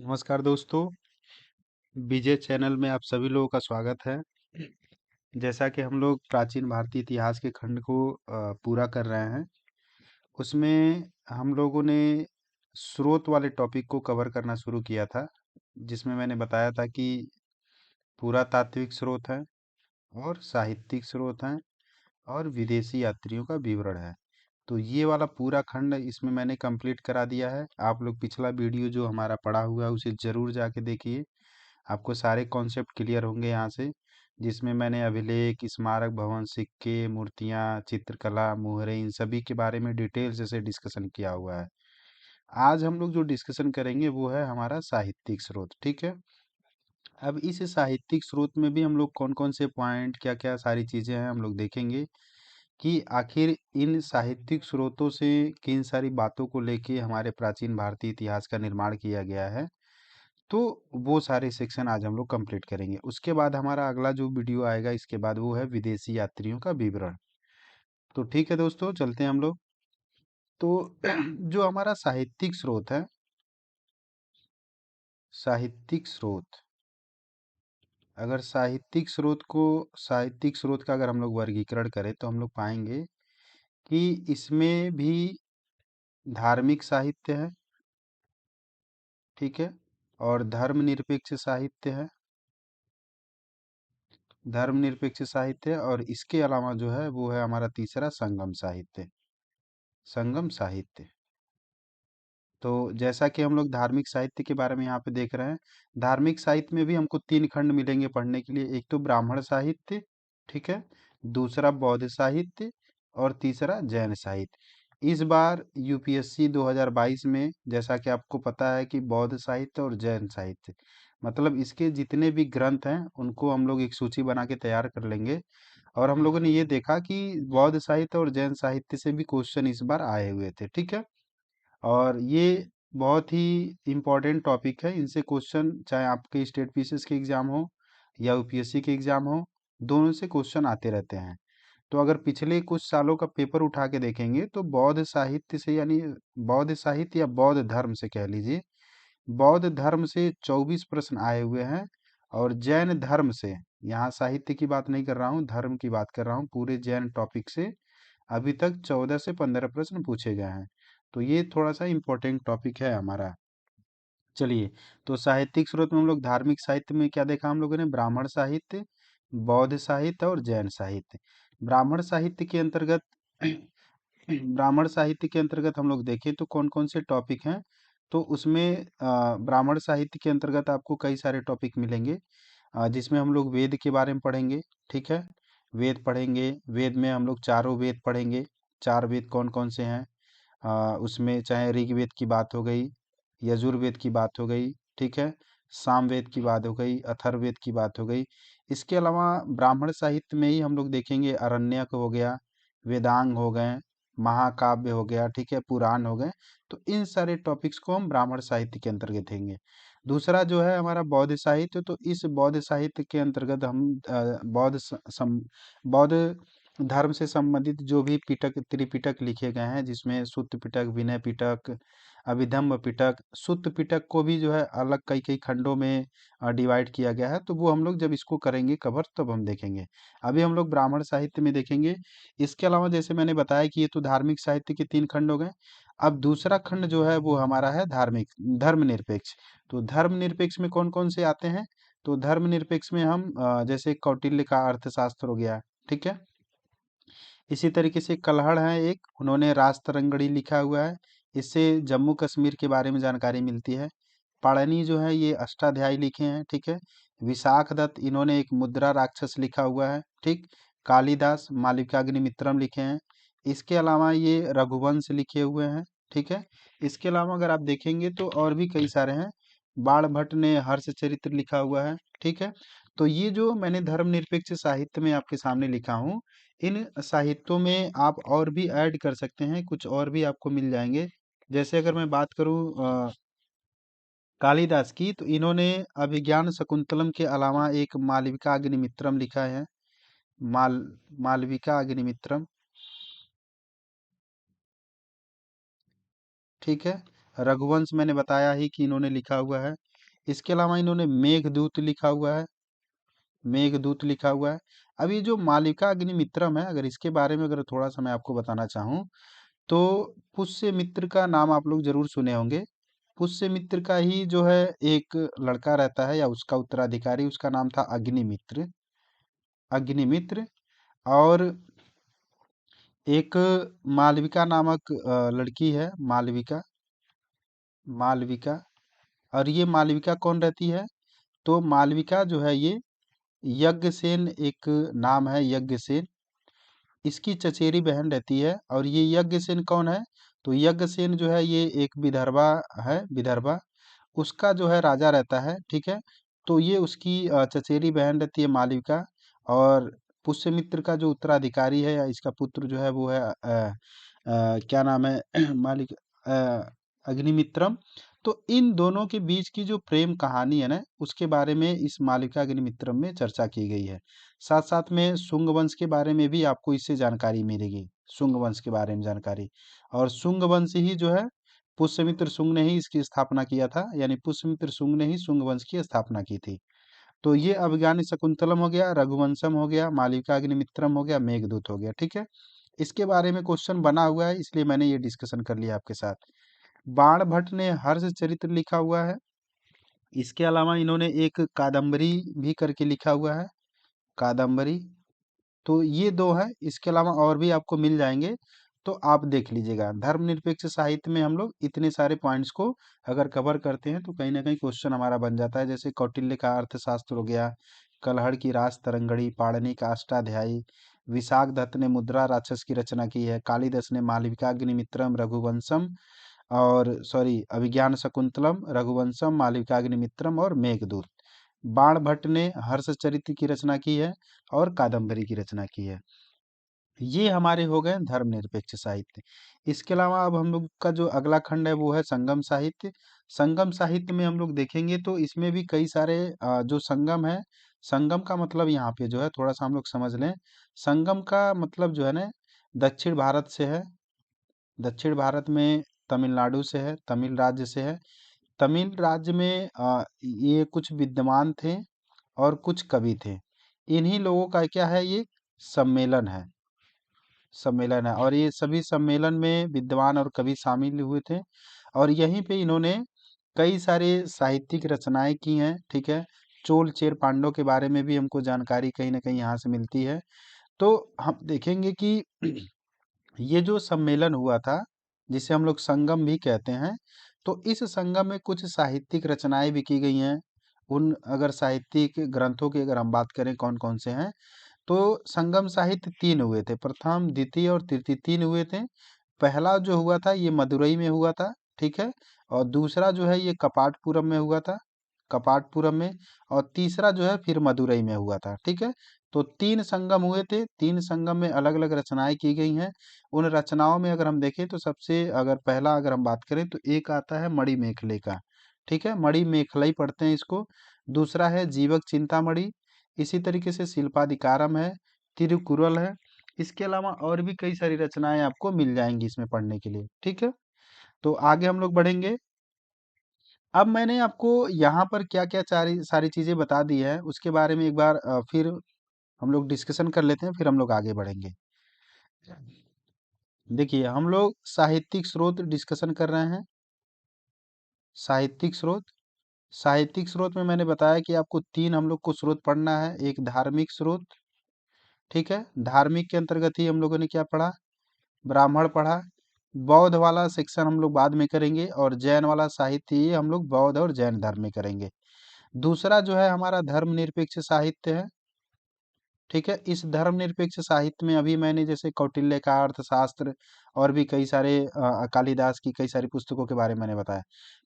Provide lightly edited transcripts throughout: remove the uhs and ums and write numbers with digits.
नमस्कार दोस्तों। विजय चैनल में आप सभी लोगों का स्वागत है। जैसा कि हम लोग प्राचीन भारतीय इतिहास के खंड को पूरा कर रहे हैं, उसमें हम लोगों ने स्रोत वाले टॉपिक को कवर करना शुरू किया था, जिसमें मैंने बताया था कि पुरातात्विक स्रोत हैं और साहित्यिक स्रोत हैं और विदेशी यात्रियों का विवरण है। तो ये वाला पूरा खंड इसमें मैंने कंप्लीट करा दिया है। आप लोग पिछला वीडियो जो हमारा पड़ा हुआ है उसे ज़रूर जाके देखिए। आपको सारे कॉन्सेप्ट क्लियर होंगे यहाँ से, जिसमें मैंने अभिलेख, स्मारक भवन, सिक्के, मूर्तियाँ, चित्रकला, मुहरें, इन सभी के बारे में डिटेल से डिस्कशन किया हुआ है। आज हम लोग जो डिस्कशन करेंगे वो है हमारा साहित्यिक स्रोत। ठीक है। अब इस साहित्यिक स्रोत में भी हम लोग कौन कौन से पॉइंट, क्या क्या सारी चीज़ें हैं, हम लोग देखेंगे कि आखिर इन साहित्यिक स्रोतों से किन सारी बातों को लेके हमारे प्राचीन भारतीय इतिहास का निर्माण किया गया है। तो वो सारे सेक्शन आज हम लोग कंप्लीट करेंगे। उसके बाद हमारा अगला जो वीडियो आएगा इसके बाद वो है विदेशी यात्रियों का विवरण। तो ठीक है दोस्तों, चलते हैं हम लोग। तो जो हमारा साहित्यिक स्रोत है, साहित्यिक स्रोत, अगर साहित्यिक स्रोत का अगर हम लोग वर्गीकरण करें तो हम लोग पाएंगे कि इसमें भी धार्मिक साहित्य है, ठीक है, और धर्मनिरपेक्ष साहित्य है, धर्मनिरपेक्ष साहित्य है, और इसके अलावा जो है वो है हमारा तीसरा संगम साहित्य, संगम साहित्य। तो जैसा कि हम लोग धार्मिक साहित्य के बारे में यहाँ पे देख रहे हैं, धार्मिक साहित्य में भी हमको तीन खंड मिलेंगे पढ़ने के लिए। एक तो ब्राह्मण साहित्य, ठीक है, दूसरा बौद्ध साहित्य, और तीसरा जैन साहित्य। इस बार यूपीएससी 2022 में, जैसा कि आपको पता है कि बौद्ध साहित्य और जैन साहित्य, मतलब इसके जितने भी ग्रंथ हैं उनको हम लोग एक सूची बना के तैयार कर लेंगे। और हम लोगों ने ये देखा कि बौद्ध साहित्य और जैन साहित्य से भी क्वेश्चन इस बार आए हुए थे, ठीक है। और ये बहुत ही इम्पोर्टेंट टॉपिक है। इनसे क्वेश्चन चाहे आपके स्टेट पीसीएस के एग्जाम हो या यूपीएससी के एग्जाम हो, दोनों से क्वेश्चन आते रहते हैं। तो अगर पिछले कुछ सालों का पेपर उठा के देखेंगे तो बौद्ध साहित्य से, यानी बौद्ध साहित्य या बौद्ध धर्म से कह लीजिए, बौद्ध धर्म से 24 प्रश्न आए हुए हैं। और जैन धर्म से, यहाँ साहित्य की बात नहीं कर रहा हूँ, धर्म की बात कर रहा हूँ, पूरे जैन टॉपिक से अभी तक 14 से 15 प्रश्न पूछे गए हैं। तो ये थोड़ा सा इम्पोर्टेंट टॉपिक है हमारा। चलिए, तो साहित्यिक स्रोत में हम लोग धार्मिक साहित्य में क्या देखा हम लोगों ने, ब्राह्मण साहित्य, बौद्ध साहित्य और जैन साहित्य। ब्राह्मण साहित्य के अंतर्गत ब्राह्मण साहित्य के अंतर्गत हम लोग देखें तो कौन कौन से टॉपिक हैं। तो उसमें ब्राह्मण साहित्य के अंतर्गत आपको कई सारे टॉपिक मिलेंगे, जिसमें हम लोग वेद के बारे में पढ़ेंगे, ठीक है। वेद पढ़ेंगे, वेद में हम लोग चारों वेद पढ़ेंगे। चार वेद कौन कौन से हैं, उसमें चाहे ऋग्वेद की बात हो गई, यजुर्वेद की बात हो गई, ठीक है, सामवेद की बात हो गई, अथर्ववेद की बात हो गई। इसके अलावा ब्राह्मण साहित्य में ही हम लोग देखेंगे अरण्यक हो गया, वेदांग हो गए, महाकाव्य हो गया, ठीक है, पुराण हो गए। तो इन सारे टॉपिक्स को हम ब्राह्मण साहित्य के अंतर्गत देंगे। दूसरा जो है हमारा बौद्ध साहित्य, तो इस बौद्ध साहित्य के अंतर्गत हम बौद्ध धर्म से संबंधित जो भी पिटक त्रिपिटक लिखे गए हैं, जिसमें सुत्त पिटक, विनय पिटक, अभिधम्म पिटक, सुत्त पिटक को भी जो है अलग कई कई खंडों में डिवाइड किया गया है। तो वो हम लोग जब इसको करेंगे कवर तब हम देखेंगे। अभी हम लोग ब्राह्मण साहित्य में देखेंगे। इसके अलावा जैसे मैंने बताया कि ये तो धार्मिक साहित्य के तीन खंड हो गए। अब दूसरा खंड जो है वो हमारा है धार्मिक, धर्मनिरपेक्ष। तो धर्मनिरपेक्ष में कौन कौन से आते हैं, तो धर्मनिरपेक्ष में हम जैसे कौटिल्य का अर्थशास्त्र हो गया, ठीक है। इसी तरीके से कल्हड़ है एक, उन्होंने राजतरंगड़ी लिखा हुआ है। इससे जम्मू कश्मीर के बारे में जानकारी मिलती है। पाणिनि जो है ये अष्टाध्यायी लिखे हैं, ठीक है। विशाख दत्त, इन्होंने एक मुद्रा राक्षस लिखा हुआ है, ठीक। कालिदास मालविकाग्निमित्रम लिखे हैं। इसके अलावा ये रघुवंश लिखे हुए हैं, ठीक है। इसके अलावा अगर आप देखेंगे तो और भी कई सारे हैं। बाण भट्ट ने हर्षचरित्र लिखा हुआ है, ठीक है। तो ये जो मैंने धर्मनिरपेक्ष साहित्य में आपके सामने लिखा हूँ, इन साहित्यों में आप और भी ऐड कर सकते हैं, कुछ और भी आपको मिल जाएंगे। जैसे अगर मैं बात करूं कालिदास की, तो इन्होंने अभिज्ञान शकुंतलम के अलावा एक मालविका अग्निमित्रम लिखा है। माल मालविका अग्निमित्रम, ठीक है। रघुवंश मैंने बताया ही कि इन्होंने लिखा हुआ है। इसके अलावा इन्होंने मेघदूत लिखा हुआ है, मेघदूत लिखा हुआ है। अब ये जो मालिका अग्निमित्रम है, अगर इसके बारे में अगर थोड़ा सा मैं आपको बताना चाहूँ, तो पुष्यमित्र का नाम आप लोग जरूर सुने होंगे। पुष्यमित्र का ही जो है एक लड़का रहता है या उसका उत्तराधिकारी, उसका नाम था अग्निमित्र। अग्निमित्र। और एक मालविका नामक लड़की है, मालविका। मालविका। और ये मालविका कौन रहती है? तो मालविका जो है ये यज्ञसेन एक नाम है, यज्ञसेन। इसकी चचेरी बहन रहती है। और ये यज्ञसेन कौन है? तो यज्ञसेन जो है ये एक विदर्भा है, विदर्भा। उसका जो है राजा रहता है, ठीक है। तो ये उसकी चचेरी बहन रहती है मालविका। और पुष्यमित्र का जो उत्तराधिकारी है या इसका पुत्र जो है वो है क्या नाम है मालिक अ, अग्निमित्रम। तो इन दोनों के बीच की जो प्रेम कहानी है ना, उसके बारे में इस मालिका अग्निमित्रम में चर्चा की गई है। साथ साथ में शुंग वंश के बारे में भी आपको इससे जानकारी मिलेगी, शुंग वंश के बारे में जानकारी। और शुंग वंश ही जो है पुष्यमित्र शुंग ने ही इसकी स्थापना किया था, यानी पुष्यमित्र शुंग ने ही शुंग वंश की स्थापना की थी। तो ये अभिज्ञान शकुंतलम हो गया, रघुवंशम हो गया, मालिका अग्निमित्रम हो गया, मेघदूत हो गया, ठीक है। इसके बारे में क्वेश्चन बना हुआ है, इसलिए मैंने ये डिस्कशन कर लिया आपके साथ। बाण भट्ट ने हर्ष चरित्र लिखा हुआ है। इसके अलावा इन्होंने एक कादम्बरी भी करके लिखा हुआ है, कादम्बरी। तो ये दो है, इसके अलावा और भी आपको मिल जाएंगे। तो आप देख लीजिएगा, धर्मनिरपेक्ष साहित्य में हम लोग इतने सारे पॉइंट्स को अगर कवर करते हैं तो कहीं ना कहीं क्वेश्चन हमारा बन जाता है। जैसे कौटिल्य का अर्थशास्त्र हो गया, कलहड़ की रास तरंगड़ी, पाणिनि का अष्टाध्यायी, विशाख दत्त ने मुद्रा राक्षस की रचना की है, कालिदास ने मालविकाग्निमित्रम, रघुवंशम और सॉरी अभिज्ञान शकुंतलम, रघुवंशम, मालविकाग्निमित्रम और मेघदूत। बाण भट्ट ने हर्षचरित्र की रचना की है और कादम्बरी की रचना की है। ये हमारे हो गए धर्मनिरपेक्ष साहित्य। इसके अलावा अब हम लोग का जो अगला खंड है वो है संगम साहित्य। संगम साहित्य में हम लोग देखेंगे तो इसमें भी कई सारे जो संगम है, संगम का मतलब यहाँ पे जो है थोड़ा सा हम लोग समझ लें। संगम का मतलब जो है ना, दक्षिण भारत से है। दक्षिण भारत में तमिलनाडु से है, तमिल राज्य से है। तमिल राज्य में ये कुछ विद्वान थे और कुछ कवि थे। इन्हीं लोगों का क्या है, ये सम्मेलन है, सम्मेलन है। और ये सभी सम्मेलन में विद्वान और कवि शामिल हुए थे। और यहीं पे इन्होंने कई सारे साहित्यिक रचनाएं की हैं, ठीक है। चोल चेर पांडव के बारे में भी हमको जानकारी कहीं ना कहीं यहाँ से मिलती है। तो हम देखेंगे कि ये जो सम्मेलन हुआ था, जिसे हम लोग संगम भी कहते हैं, तो इस संगम में कुछ साहित्यिक रचनाएं भी की गई हैं। उन अगर साहित्यिक ग्रंथों की अगर हम बात करें कौन कौन से हैं, तो संगम साहित्य तीन हुए थे, प्रथम द्वितीय और तृतीय तीन हुए थे। पहला जो हुआ था ये मदुरई में हुआ था, ठीक है। और दूसरा जो है ये कपाटपुरम में हुआ था, कपाटपुरम में। और तीसरा जो है फिर मदुरई में हुआ था, ठीक है। तो तीन संगम हुए थे, तीन संगम में अलग अलग रचनाएं की गई हैं। उन रचनाओं में अगर हम देखें तो सबसे अगर पहला अगर हम बात करें तो एक आता है मणि मेखले का, ठीक है, मणि मेखलाई पढ़ते हैं इसको। दूसरा है जीवक चिंतामणि। इसी तरीके से शिल्पाधिकारम है, तिरुकुरल है। इसके अलावा और भी कई सारी रचनाएं आपको मिल जाएंगी इसमें पढ़ने के लिए, ठीक है। तो आगे हम लोग बढ़ेंगे। अब मैंने आपको यहाँ पर क्या क्या सारी सारी चीजें बता दी है, उसके बारे में एक बार फिर हम लोग डिस्कशन कर लेते हैं, फिर हम लोग आगे बढ़ेंगे। देखिए हम लोग साहित्यिक स्रोत डिस्कशन कर रहे हैं। साहित्यिक स्रोत, साहित्यिक स्रोत में मैंने बताया कि आपको तीन हम लोग को स्रोत पढ़ना है। एक धार्मिक स्रोत, ठीक है, धार्मिक के अंतर्गत ही हम लोगों ने क्या पढ़ा, ब्राह्मण पढ़ा। बौद्ध वाला सेक्शन हम लोग बाद में करेंगे, और जैन वाला साहित्य ये हम लोग बौद्ध और जैन धर्म में करेंगे। दूसरा जो है हमारा धर्मनिरपेक्ष साहित्य है, ठीक है। इस धर्मनिरपेक्ष साहित्य में अभी मैंने जैसे कौटिल्य का अर्थशास्त्र और भी कई सारे कालिदास की कई सारी पुस्तकों के बारे में मैंने बताया।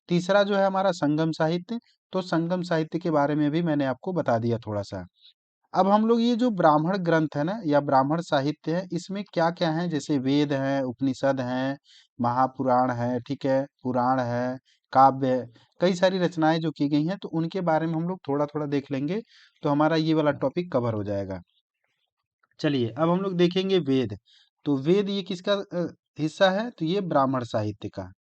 तीसरा जो है हमारा संगम साहित्य। तो संगम साहित्य के बारे में भी मैंने आपको बता दिया थोड़ा सा। अब हम लोग ये जो ब्राह्मण ग्रंथ है ना या ब्राह्मण साहित्य है, इसमें क्या क्या है, जैसे वेद है, उपनिषद है, महापुराण है, ठीक है, पुराण है, काव्य है, कई सारी रचनाएं जो की गई हैं, तो उनके बारे में हम लोग थोड़ा थोड़ा देख लेंगे। तो हमारा ये वाला टॉपिक कवर हो जाएगा। चलिए अब हम लोग देखेंगे वेद। तो वेद ये किसका हिस्सा है, तो ये ब्राह्मण साहित्य का।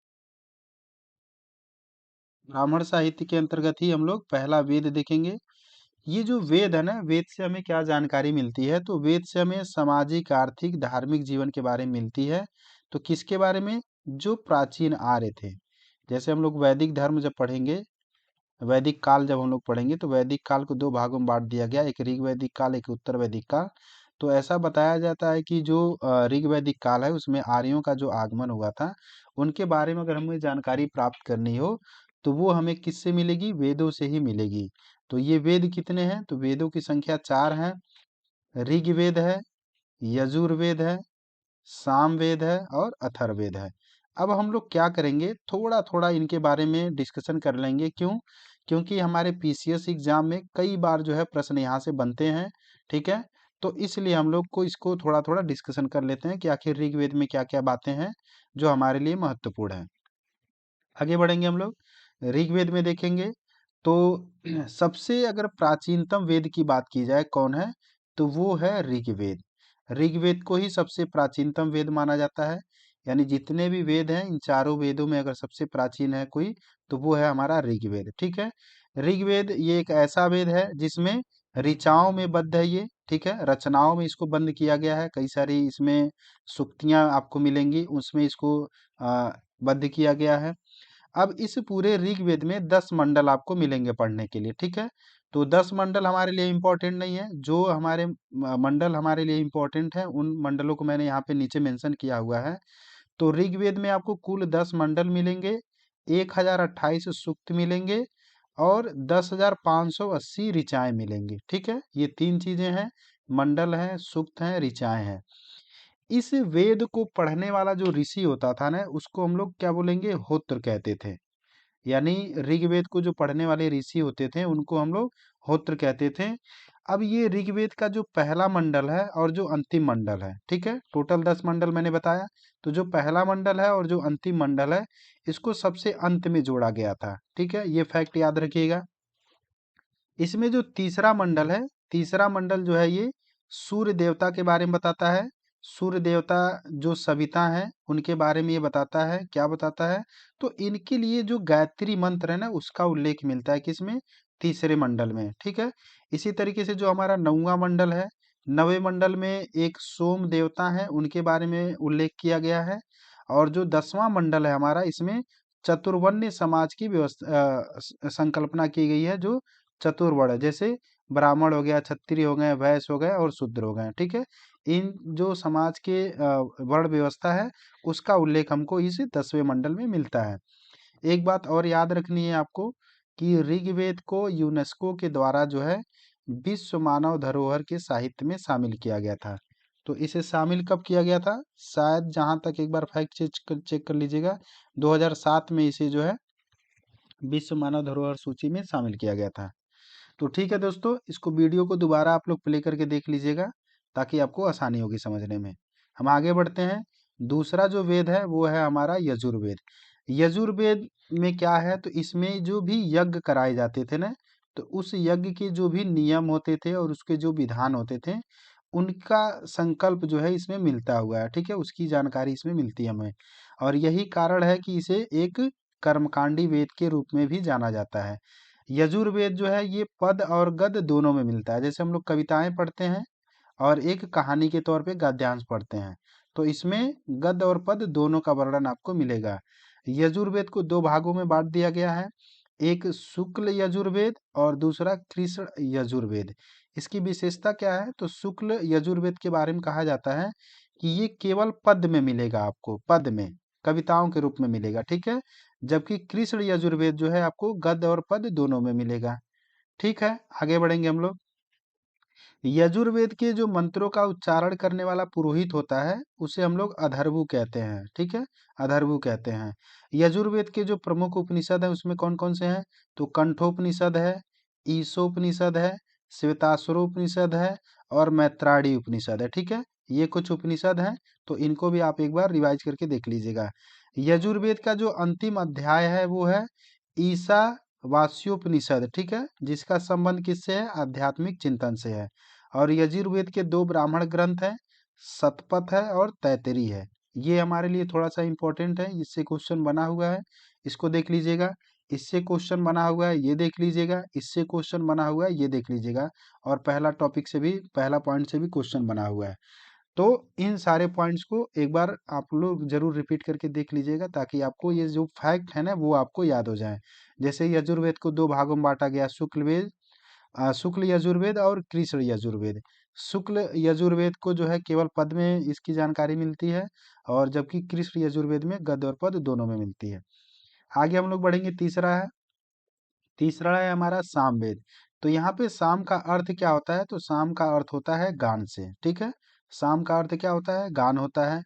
ब्राह्मण साहित्य के अंतर्गत ही हम लोग पहला वेद देखेंगे। ये जो वेद है ना, वेद से हमें क्या जानकारी मिलती है? तो वेद से हमें सामाजिक, आर्थिक, धार्मिक जीवन के बारे में मिलती है। तो किसके बारे में? जो प्राचीन आर्य थे। जैसे हम लोग वैदिक धर्म जब पढ़ेंगे, वैदिक काल जब हम लोग पढ़ेंगे, तो वैदिक काल को दो भागों में बांट दिया गया, एक ऋग वैदिक काल, एक उत्तर वैदिक काल। तो ऐसा बताया जाता है कि जो ऋग वैदिक काल है उसमें आर्यों का जो आगमन हुआ था, उनके बारे में अगर हमें जानकारी प्राप्त करनी हो तो वो हमें किससे मिलेगी? वेदों से ही मिलेगी। तो ये वेद कितने हैं? तो वेदों की संख्या 4 है। ऋग्वेद है, यजुर्वेद है, सामवेद है और अथर्ववेद है। अब हम लोग क्या करेंगे, थोड़ा थोड़ा इनके बारे में डिस्कशन कर लेंगे। क्यों? क्योंकि हमारे पीसीएस एग्जाम में कई बार जो है प्रश्न यहाँ से बनते हैं। ठीक है, तो इसलिए हम लोग को इसको थोड़ा थोड़ा डिस्कशन कर लेते हैं कि आखिर ऋग्वेद में क्या क्या बातें हैं जो हमारे लिए महत्वपूर्ण है। आगे बढ़ेंगे हम लोग, ऋग्वेद में देखेंगे तो सबसे अगर प्राचीनतम वेद की बात की जाए कौन है, तो वो है ऋग्वेद। ऋग्वेद को ही सबसे प्राचीनतम वेद माना जाता है। यानी जितने भी वेद हैं, इन चारों वेदों में अगर सबसे प्राचीन है कोई, तो वो है हमारा ऋग्वेद। ठीक है, ऋग्वेद ये एक ऐसा वेद है जिसमें ऋचाओं में बद्ध है ये। ठीक है, रचनाओं में इसको बंद किया गया है, कई सारी इसमें सूक्तियां आपको मिलेंगी, उसमें इसको बद्ध किया गया है। अब इस पूरे ऋग्वेद में 10 मंडल आपको मिलेंगे पढ़ने के लिए। ठीक है, तो 10 मंडल हमारे लिए इम्पोर्टेंट नहीं है। जो हमारे मंडल हमारे लिए इम्पोर्टेंट है, उन मंडलों को मैंने यहाँ पे नीचे मेंशन किया हुआ है। तो ऋग्वेद में आपको कुल 10 मंडल मिलेंगे, 1028 सूक्त मिलेंगे और 10,580 ऋचाएं मिलेंगी। ठीक है, ये तीन चीजें हैं, मंडल हैं, सूक्त हैं, ऋचाएं हैं। इस वेद को पढ़ने वाला जो ऋषि होता था ना, उसको हम लोग क्या बोलेंगे? होत्र कहते थे। यानी ऋग्वेद को जो पढ़ने वाले ऋषि होते थे उनको हम लोग होत्र कहते थे। अब ये ऋग्वेद का जो पहला मंडल है और जो अंतिम मंडल है, ठीक है, टोटल 10 मंडल मैंने बताया। तो जो पहला मंडल है और जो अंतिम मंडल है, इसको सबसे अंत में जोड़ा गया था। ठीक है, ये फैक्ट याद रखिएगा। इसमें जो तीसरा मंडल है, तीसरा मंडल जो है ये सूर्य देवता के बारे में बताता है। सूर्य देवता जो सविता हैं उनके बारे में ये बताता है। क्या बताता है? तो इनके लिए जो गायत्री मंत्र है ना, उसका उल्लेख मिलता है किसमें? तीसरे मंडल में। ठीक है, इसी तरीके से जो हमारा नौवां मंडल है, नवे मंडल में एक सोम देवता है, उनके बारे में उल्लेख किया गया है। और जो 10वां मंडल है हमारा, इसमें चतुर्वर्ण्य समाज की व्यवस्था संकल्पना की गई है। जो चतुर्वर्ण है, जैसे ब्राह्मण हो गया, क्षत्रिय हो गए, वैश्य हो गए और शूद्र हो गए। ठीक है, इन जो समाज के वर्ण व्यवस्था है, उसका उल्लेख हमको इस 10वें मंडल में मिलता है। एक बात और याद रखनी है आपको कि ऋग्वेद को यूनेस्को के द्वारा जो है विश्व मानव धरोहर के साहित्य में शामिल किया गया था। तो इसे शामिल कब किया गया था? शायद जहां तक एक बार फैक्ट चेक कर लीजिएगा, 2007 में इसे जो है विश्व मानव धरोहर सूची में शामिल किया गया था। तो ठीक है दोस्तों, इसको वीडियो को दोबारा आप लोग प्ले करके देख लीजिएगा ताकि आपको आसानी होगी समझने में। हम आगे बढ़ते हैं। दूसरा जो वेद है वो है हमारा यजुर्वेद। यजुर्वेद में क्या है? तो इसमें जो भी यज्ञ कराए जाते थे ना, तो उस यज्ञ के जो भी नियम होते थे और उसके जो विधान होते थे, उनका संकल्प जो है इसमें मिलता हुआ है। ठीक है, उसकी जानकारी इसमें मिलती है हमें। और यही कारण है कि इसे एक कर्मकांडी वेद के रूप में भी जाना जाता है। यजुर्वेद जो है ये पद और गद दोनों में मिलता है। जैसे हम लोग कविताएं पढ़ते हैं और एक कहानी के तौर पे गद्यांश पढ़ते हैं, तो इसमें गद्य और पद दोनों का वर्णन आपको मिलेगा। यजुर्वेद को दो भागों में बांट दिया गया है, एक शुक्ल यजुर्वेद और दूसरा कृष्ण यजुर्वेद। इसकी विशेषता क्या है? तो शुक्ल यजुर्वेद के बारे में कहा जाता है कि ये केवल पद में मिलेगा, आपको पद में, कविताओं के रूप में मिलेगा। ठीक है, जबकि कृष्ण यजुर्वेद जो है आपको गद्य और पद दोनों में मिलेगा। ठीक है, आगे बढ़ेंगे हम लोग। यजुर्वेद के जो मंत्रों का उच्चारण करने वाला पुरोहित होता है, उसे हम लोग अधर्वु कहते हैं। ठीक है, अधर्वु कहते हैं। यजुर्वेद के जो प्रमुख उपनिषद है उसमें कौन कौन से हैं? तो कंठोपनिषद है, ईशोपनिषद है, श्वेताश्वरोपनिषद है और मैत्राणी उपनिषद है। ठीक है, ये कुछ उपनिषद हैं, तो इनको भी आप एक बार रिवाइज करके देख लीजिएगा। यजुर्वेद का जो अंतिम अध्याय है वो है ईशा वास्योपनिषद। ठीक है, जिसका संबंध किससे है? आध्यात्मिक चिंतन से है। और यजुर्वेद के दो ब्राह्मण ग्रंथ हैं, शतपथ है और तैतरी है। ये हमारे लिए थोड़ा सा इंपॉर्टेंट है, इससे क्वेश्चन बना हुआ है, इसको देख लीजिएगा। इससे क्वेश्चन बना हुआ है ये देख लीजिएगा, इससे क्वेश्चन बना हुआ है ये देख लीजिएगा, और पहला टॉपिक से भी, पहला पॉइंट से भी क्वेश्चन बना हुआ है। तो इन सारे पॉइंट्स को एक बार आप लोग जरूर रिपीट करके देख लीजिएगा, ताकि आपको ये जो फैक्ट है ना वो आपको याद हो जाए। जैसे यजुर्वेद को दो भागों में बांटा गया, शुक्ल यजुर्वेद और कृष्ण यजुर्वेद। शुक्ल यजुर्वेद को जो है केवल पद में इसकी जानकारी मिलती है, और जबकि कृष्ण यजुर्वेद में गद्य और पद दोनों में मिलती है। आगे हम लोग बढ़ेंगे, तीसरा है हमारा सामवेद। तो यहाँ पे साम का अर्थ क्या होता है, तो साम का अर्थ होता है गान से, ठीक है। साम का अर्थ क्या होता है, गान होता है।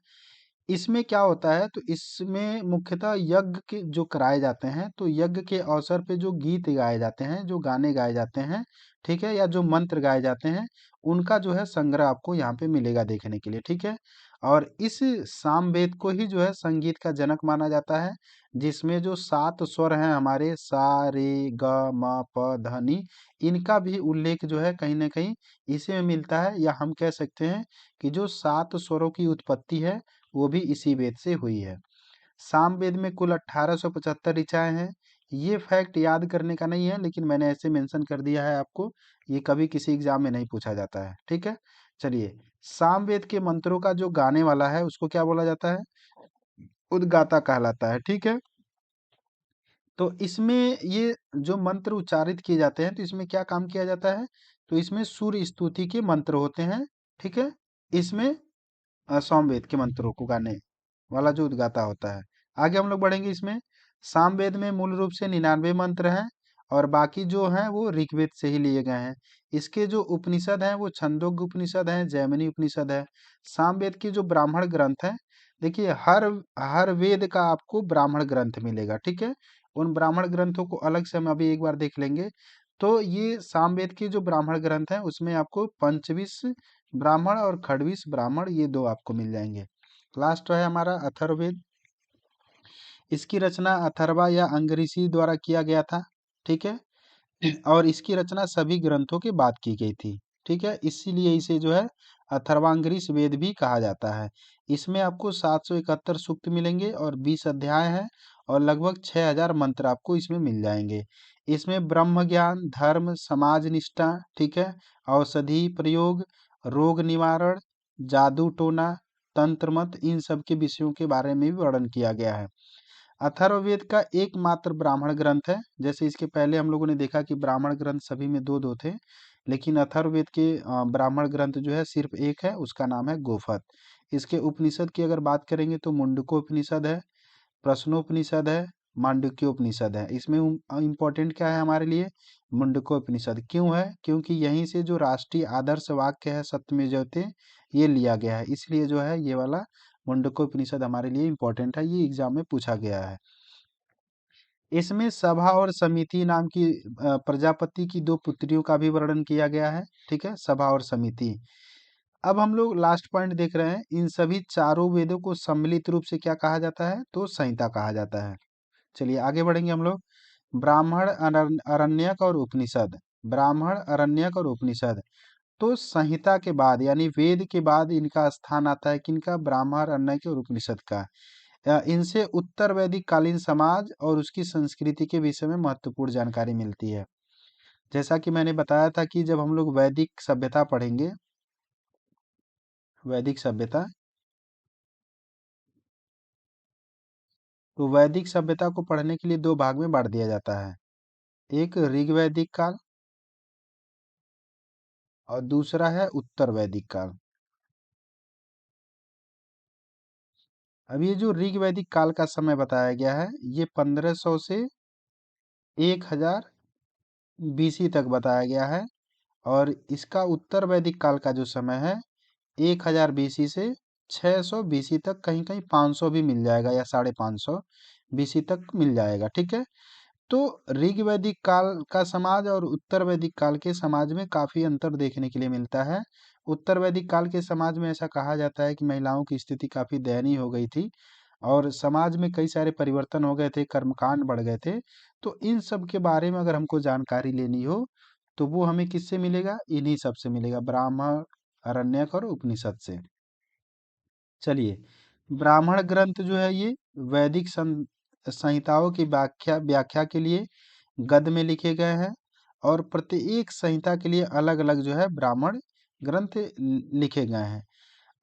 इसमें क्या होता है, तो इसमें मुख्यतः यज्ञ के जो कराए जाते हैं, तो यज्ञ के अवसर पे जो गीत गाए जाते हैं, जो गाने गाए जाते हैं, ठीक है, या जो मंत्र गाए जाते हैं, उनका जो है संग्रह आपको यहाँ पे मिलेगा देखने के लिए, ठीक है। और इस सामवेद को ही जो है संगीत का जनक माना जाता है, जिसमें जो 7 स्वर हैं हमारे, सा रे ग म प ध नि, इनका भी उल्लेख जो है कहीं ना कहीं इसी में मिलता है, या हम कह सकते हैं कि जो 7 स्वरों की उत्पत्ति है वो भी इसी वेद से हुई है। सामवेद में कुल 1875 ऋचाएं हैं। ये फैक्ट याद करने का नहीं है, लेकिन मैंने ऐसे मेंशन कर दिया है आपको, ये कभी किसी एग्जाम में नहीं पूछा जाता है, ठीक है। चलिए, सामवेद के मंत्रों का जो गाने वाला है उसको क्या बोला जाता है, उद्गाता कहलाता है, ठीक है। तो इसमें ये जो मंत्र उच्चारित किए जाते हैं, तो इसमें क्या काम किया जाता है, तो इसमें सूर्य स्तुति के मंत्र होते हैं, ठीक है। इसमें सामवेद के मंत्रों को गाने वाला जो उद्गाता होता है। आगे हम लोग बढ़ेंगे, इसमें सामवेद में मूल रूप से 99 मंत्र हैं, और बाकी जो हैं वो ऋग्वेद से ही लिए गए हैं। इसके जो उपनिषद हैं वो छंदोग्य उपनिषद हैं, जैमिनी उपनिषद है। सामवेद की जो ब्राह्मण ग्रंथ है, देखिए हर हर वेद का आपको ब्राह्मण ग्रंथ मिलेगा, ठीक है। उन ब्राह्मण ग्रंथों को अलग से हम अभी एक बार देख लेंगे। तो ये सामवेद के जो ब्राह्मण ग्रंथ हैं उसमें आपको पंचविश ब्राह्मण और खड़विश ब्राह्मण, ये दो आपको मिल जाएंगे। लास्ट है हमारा अथर्ववेद। इसकी रचना अथर्वा या अंगरीसी द्वारा किया गया था, ठीक है। और इसकी रचना सभी ग्रंथों के बाद की गई थी, ठीक है। इसीलिए इसे जो है अथर्वांगरीस वेद भी कहा जाता है। इसमें आपको 771 सूक्त मिलेंगे, और 20 अध्याय हैं, और लगभग 6000 मंत्र आपको इसमें मिल जाएंगे। इसमें ब्रह्म ज्ञान, धर्म, समाज निष्ठा, ठीक है, औषधि प्रयोग, रोग निवारण, जादू टोना, तंत्र मत, इन सब के विषयों के बारे में भी वर्णन किया गया है। अथर्ववेद का एकमात्र ब्राह्मण ग्रंथ है। जैसे इसके पहले हम लोगों ने देखा कि ब्राह्मण ग्रंथ सभी में दो दो थे, लेकिन अथर्ववेद के ब्राह्मण ग्रंथ जो है सिर्फ एक है, उसका नाम है गोफत। इसके उपनिषद की अगर बात करेंगे तो मुंडकोपनिषद है, प्रश्नोपनिषद है, मांडुक्योपनिषद है। इसमें इम्पोर्टेंट क्या है हमारे लिए, मुंडकोपनिषद क्यों है, क्योंकि यहीं से जो राष्ट्रीय आदर्श वाक्य है सत्यमेव जयते, ये लिया गया है, इसलिए जो है ये वाला मुंडकोपनिषद हमारे लिए इम्पोर्टेंट है, ये एग्जाम में पूछा गया है। इसमें सभा और समिति नाम की प्रजापति की दो पुत्रियों का भी वर्णन किया गया है, ठीक है, सभा और समिति। अब हम लोग लास्ट पॉइंट देख रहे हैं, इन सभी चारों वेदों को सम्मिलित रूप से क्या कहा जाता है, तो संहिता कहा जाता है। चलिए आगे बढ़ेंगे हम लोग। ब्राह्मण, अरण्यक और उपनिषद। ब्राह्मण, अरण्यक और उपनिषद, तो संहिता के बाद यानी वेद के बाद इनका स्थान आता है, किनका, ब्राह्मण, अरण्यक और उपनिषद का। इनसे उत्तर वैदिक कालीन समाज और उसकी संस्कृति के विषय में महत्वपूर्ण जानकारी मिलती है। जैसा कि मैंने बताया था कि जब हम लोग वैदिक सभ्यता पढ़ेंगे, वैदिक सभ्यता, तो वैदिक सभ्यता को पढ़ने के लिए दो भाग में बांट दिया जाता है। एक ऋग्वैदिक काल, और दूसरा है उत्तर वैदिक काल। अब ये जो ऋग्वैदिक काल का समय बताया गया है, ये 1500 से 1000 बीसी तक बताया गया है। और इसका उत्तर वैदिक काल का जो समय है, 1000 बीसी से 600 बीसी तक, कहीं कहीं 500 भी मिल जाएगा, या 550 बीसी तक मिल जाएगा, ठीक है। तो ऋग्वैदिक काल का समाज और उत्तर वैदिक काल के समाज में काफी अंतर देखने के लिए मिलता है। उत्तर वैदिक काल के समाज में ऐसा कहा जाता है कि महिलाओं की स्थिति काफी दयनीय हो गई थी, और समाज में कई सारे परिवर्तन हो गए थे, कर्मकांड बढ़ गए थे। तो इन सब के बारे में अगर हमको जानकारी लेनी हो, तो वो हमें किससे मिलेगा, इन्हीं सब से मिलेगा, ब्राह्मण, अरण्यक और उपनिषद से। चलिए, ब्राह्मण ग्रंथ जो है ये वैदिक संहिताओं की व्याख्या व्याख्या के लिए गद्य में लिखे गए हैं, और प्रत्येक संहिता के लिए अलग अलग जो है ब्राह्मण ग्रंथ लिखे गए हैं।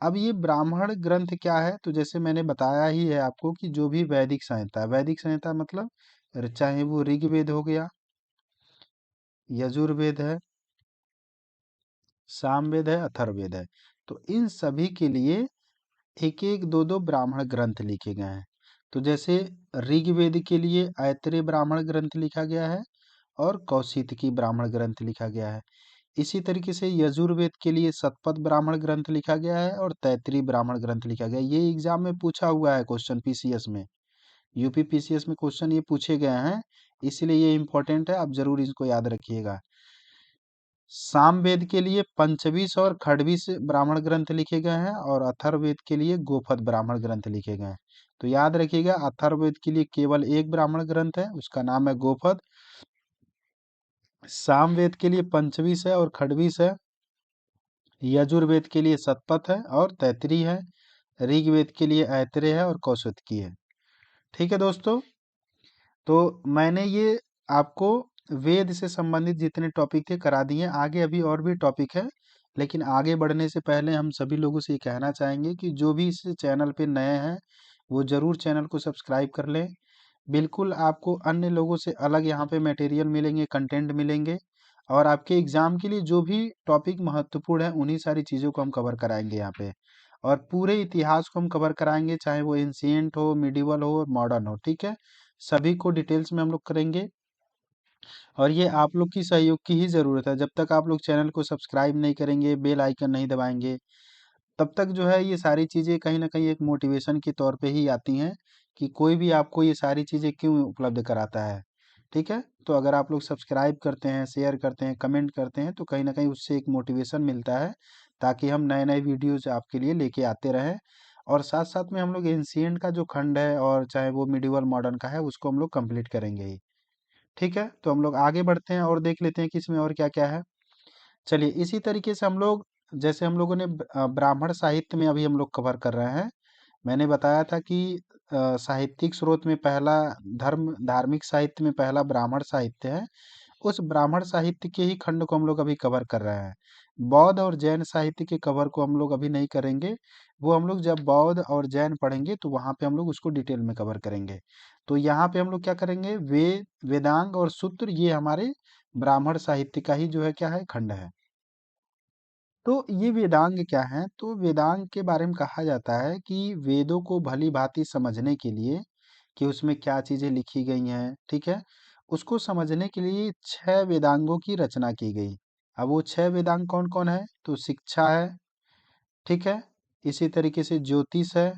अब ये ब्राह्मण ग्रंथ क्या है, तो जैसे मैंने बताया ही है आपको कि जो भी वैदिक संहिता मतलब चाहे वो ऋग्वेद हो गया, यजुर्वेद है, सामवेद है, अथर्ववेद है, तो इन सभी के लिए एक एक दो दो ब्राह्मण ग्रंथ लिखे गए हैं। तो जैसे ऋग्वेद के लिए ऐतरेय ब्राह्मण ग्रंथ लिखा गया है और कौशितकी ब्राह्मण ग्रंथ लिखा गया है। इसी तरीके से यजुर्वेद के लिए शतपथ ब्राह्मण ग्रंथ लिखा गया है और तैत्तिरीय ब्राह्मण ग्रंथ लिखा गया है। ये एग्जाम में पूछा हुआ है क्वेश्चन पीसीएस में, यूपी पीसीएस में क्वेश्चन ये पूछे गए हैं, इसलिए ये इंपॉर्टेंट है, आप जरूर इसको याद रखिएगा। सामवेद के लिए पंचवीस और खडवीस ब्राह्मण ग्रंथ लिखे गए हैं और अथर्ववेद के लिए गोपद ब्राह्मण ग्रंथ लिखे गए हैं। तो याद रखिएगा, अथर्ववेद के लिए केवल एक ब्राह्मण ग्रंथ है, उसका नाम है गोपद। सामवेद के लिए पंचवीस है और खडवीस है। यजुर्वेद के लिए शतपथ है और तैत्तिरीय है। ऋग्वेद के लिए ऐतरेय है और कौशितकी है। ठीक है दोस्तों, तो मैंने ये आपको वेद से संबंधित जितने टॉपिक थे करा दिए। आगे अभी और भी टॉपिक है, लेकिन आगे बढ़ने से पहले हम सभी लोगों से ये कहना चाहेंगे कि जो भी इस चैनल पे नए हैं वो जरूर चैनल को सब्सक्राइब कर लें। बिल्कुल आपको अन्य लोगों से अलग यहाँ पे मटेरियल मिलेंगे, कंटेंट मिलेंगे, और आपके एग्जाम के लिए जो भी टॉपिक महत्वपूर्ण है उन्हीं सारी चीज़ों को हम कवर कराएंगे यहाँ पे। और पूरे इतिहास को हम कवर कराएंगे, चाहे वो एंशियंट हो, मिडिवल हो, मॉडर्न हो, ठीक है, सभी को डिटेल्स में हम लोग करेंगे। और ये आप लोग की सहयोग की ही ज़रूरत है। जब तक आप लोग चैनल को सब्सक्राइब नहीं करेंगे, बेल आइकन नहीं दबाएंगे, तब तक जो है ये सारी चीज़ें कहीं ना कहीं एक मोटिवेशन के तौर पे ही आती हैं कि कोई भी आपको ये सारी चीज़ें क्यों उपलब्ध कराता है। ठीक है, तो अगर आप लोग सब्सक्राइब करते हैं, शेयर करते हैं, कमेंट करते हैं, तो कहीं ना कहीं उससे एक मोटिवेशन मिलता है, ताकि हम नए नए वीडियोज आपके लिए लेके आते रहें। और साथ साथ में हम लोग एंशियंट का जो खंड है और चाहे वो मिडिवल मॉडर्न का है उसको हम लोग कंप्लीट करेंगे ही। ठीक है, तो हम लोग आगे बढ़ते हैं और देख लेते हैं कि इसमें और क्या क्या है। चलिए, इसी तरीके से हम लोग, जैसे हम लोगों ने ब्राह्मण साहित्य में अभी हम लोग कवर कर रहे हैं। मैंने बताया था कि साहित्यिक स्रोत में पहला धार्मिक साहित्य में पहला ब्राह्मण साहित्य है। उस ब्राह्मण साहित्य के ही खंड को हम लोग अभी कवर कर रहे हैं। बौद्ध और जैन साहित्य के कवर को हम लोग अभी नहीं करेंगे। वो हम लोग जब बौद्ध और जैन पढ़ेंगे तो वहाँ पे हम लोग उसको डिटेल में कवर करेंगे। तो यहाँ पे हम लोग क्या करेंगे, वेदांग और सूत्र, ये हमारे ब्राह्मण साहित्य का ही जो है क्या है, खंड है। तो ये वेदांग क्या है, तो वेदांग के बारे में कहा जाता है कि वेदों को भली भांति समझने के लिए, कि उसमें क्या चीजें लिखी गई हैं, ठीक है, उसको समझने के लिए 6 वेदांगों की रचना की गई। अब वो 6 वेदांग कौन कौन है, तो शिक्षा है, ठीक है, इसी तरीके से ज्योतिष है,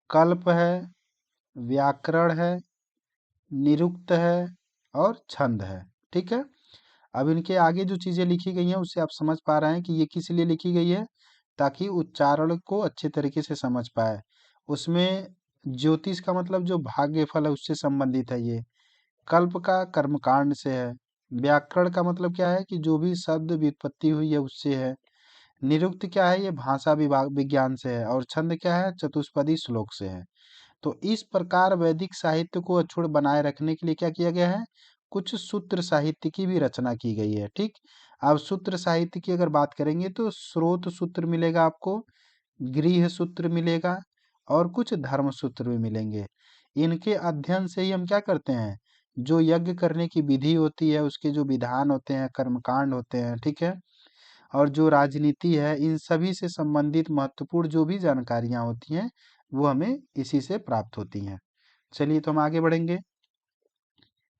कल्प है, व्याकरण है, निरुक्त है और छंद है। ठीक है, अब इनके आगे जो चीजें लिखी गई हैं उससे आप समझ पा रहे हैं कि ये किस लिए लिखी गई है, ताकि उच्चारण को अच्छे तरीके से समझ पाए। उसमें ज्योतिष का मतलब जो भाग्य फल है उससे संबंधित है ये। कल्प का कर्मकांड से है। व्याकरण का मतलब क्या है, कि जो भी शब्द व्युत्पत्ति हुई है उससे है। निरुक्त क्या है, ये भाषा विभाग विज्ञान से है। और छंद क्या है, चतुष्पदी श्लोक से है। तो इस प्रकार वैदिक साहित्य को अक्षुण्ण बनाए रखने के लिए क्या किया गया है, कुछ सूत्र साहित्य की भी रचना की गई है। ठीक, अब सूत्र साहित्य की अगर बात करेंगे तो स्रोत सूत्र मिलेगा आपको, गृह सूत्र मिलेगा, और कुछ धर्म सूत्र भी मिलेंगे। इनके अध्ययन से ही हम क्या करते हैं, जो यज्ञ करने की विधि होती है, उसके जो विधान होते हैं, कर्मकांड होते हैं, ठीक है, और जो राजनीति है, इन सभी से संबंधित महत्वपूर्ण जो भी जानकारियां होती हैं वो हमें इसी से प्राप्त होती हैं। चलिए, तो हम आगे बढ़ेंगे।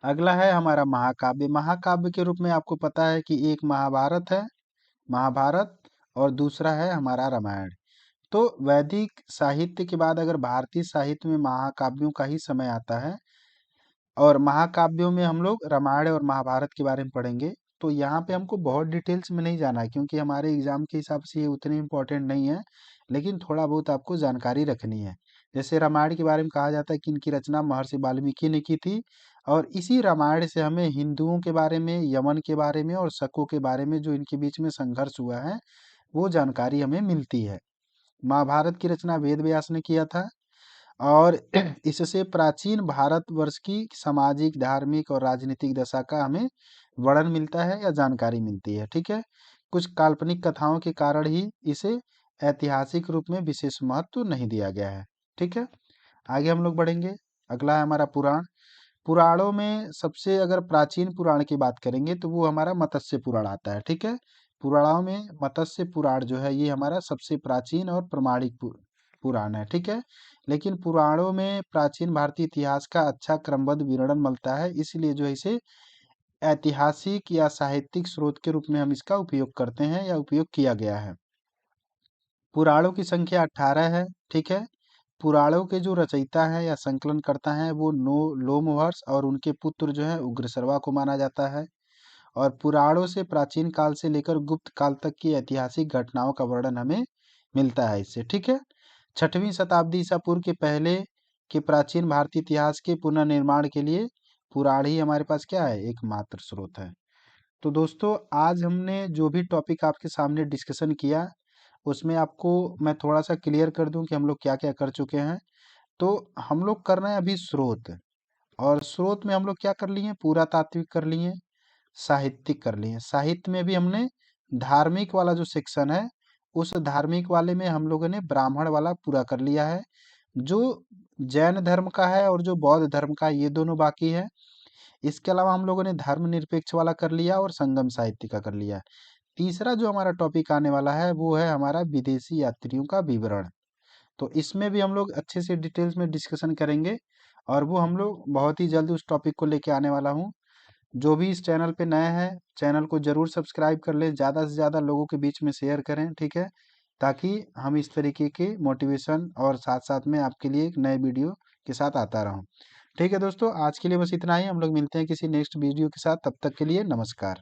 अगला है हमारा महाकाव्य। महाकाव्य के रूप में आपको पता है कि एक महाभारत है, महाभारत, और दूसरा है हमारा रामायण। तो वैदिक साहित्य के बाद अगर भारतीय साहित्य में महाकाव्यों का ही समय आता है, और महाकाव्यों में हम लोग रामायण और महाभारत के बारे में पढ़ेंगे। तो यहाँ पे हमको बहुत डिटेल्स में नहीं जाना है, क्योंकि हमारे एग्जाम के हिसाब से ये उतने इम्पोर्टेंट नहीं है, लेकिन थोड़ा बहुत आपको जानकारी रखनी है। जैसे रामायण के बारे में कहा जाता है कि इनकी रचना महर्षि वाल्मीकि ने की थी, और इसी रामायण से हमें हिंदुओं के बारे में, यमन के बारे में और शकों के बारे में, जो इनके बीच में संघर्ष हुआ है, वो जानकारी हमें मिलती है। महाभारत की रचना वेद व्यास ने किया था। और इससे प्राचीन भारतवर्ष की सामाजिक, धार्मिक और राजनीतिक दशा का हमें वर्णन मिलता है या जानकारी मिलती है। ठीक है, कुछ काल्पनिक कथाओं के कारण ही इसे ऐतिहासिक रूप में विशेष महत्व नहीं दिया गया है। ठीक है, आगे हम लोग बढ़ेंगे। अगला है हमारा पुराण। पुराणों में सबसे अगर प्राचीन पुराण की बात करेंगे तो वो हमारा मत्स्य पुराण आता है। ठीक है, पुराणों में मत्स्य पुराण जो है ये हमारा सबसे प्राचीन और प्रमाणिक पुराण है। ठीक है, लेकिन पुराणों में प्राचीन भारतीय इतिहास का अच्छा क्रमबद्ध विवरण मिलता है, इसलिए जो है इसे ऐतिहासिक या साहित्यिक स्रोत के रूप में हम इसका उपयोग करते हैं या उपयोग किया गया है। पुराणों की संख्या 18 है। ठीक है, पुराणों के जो रचयिता है या संकलन करता है वो नो लोमहर्ष और उनके पुत्र जो है उग्रसर्वा को माना जाता है। और पुराणों से प्राचीन काल से लेकर गुप्त काल तक की ऐतिहासिक घटनाओं का वर्णन हमें मिलता है इससे। ठीक है, 6वीं शताब्दी ईसा पूर्व के पहले के प्राचीन भारतीय इतिहास के पुनर्निर्माण के लिए पुराण ही हमारे पास क्या है, एकमात्र स्रोत है। तो दोस्तों आज हमने जो भी टॉपिक आपके सामने डिस्कशन किया उसमें आपको मैं थोड़ा सा क्लियर कर दूं कि हम लोग क्या क्या कर चुके हैं। तो हम लोग कर रहे हैं अभी स्रोत, और स्रोत में हम लोग क्या कर लिए, पुरातात्विक कर लिए, साहित्यिक कर लिए। साहित्य में भी हमने धार्मिक वाला जो सेक्शन है उस धार्मिक वाले में हम लोगों ने ब्राह्मण वाला पूरा कर लिया है। जो जैन धर्म का है और जो बौद्ध धर्म का है ये दोनों बाकी है। इसके अलावा हम लोगों ने धर्मनिरपेक्ष वाला कर लिया और संगम साहित्य का कर लिया। तीसरा जो हमारा टॉपिक आने वाला है वो है हमारा विदेशी यात्रियों का विवरण। तो इसमें भी हम लोग अच्छे से डिटेल्स में डिस्कशन करेंगे, और वो हम लोग बहुत ही जल्द उस टॉपिक को लेके आने वाला हूँ। जो भी इस चैनल पे नए हैं चैनल को जरूर सब्सक्राइब कर लें, ज़्यादा से ज़्यादा लोगों के बीच में शेयर करें। ठीक है, ताकि हम इस तरीके के मोटिवेशन और साथ साथ में आपके लिए एक नए वीडियो के साथ आता रहूं। ठीक है दोस्तों, आज के लिए बस इतना ही। हम लोग मिलते हैं किसी नेक्स्ट वीडियो के साथ, तब तक के लिए नमस्कार।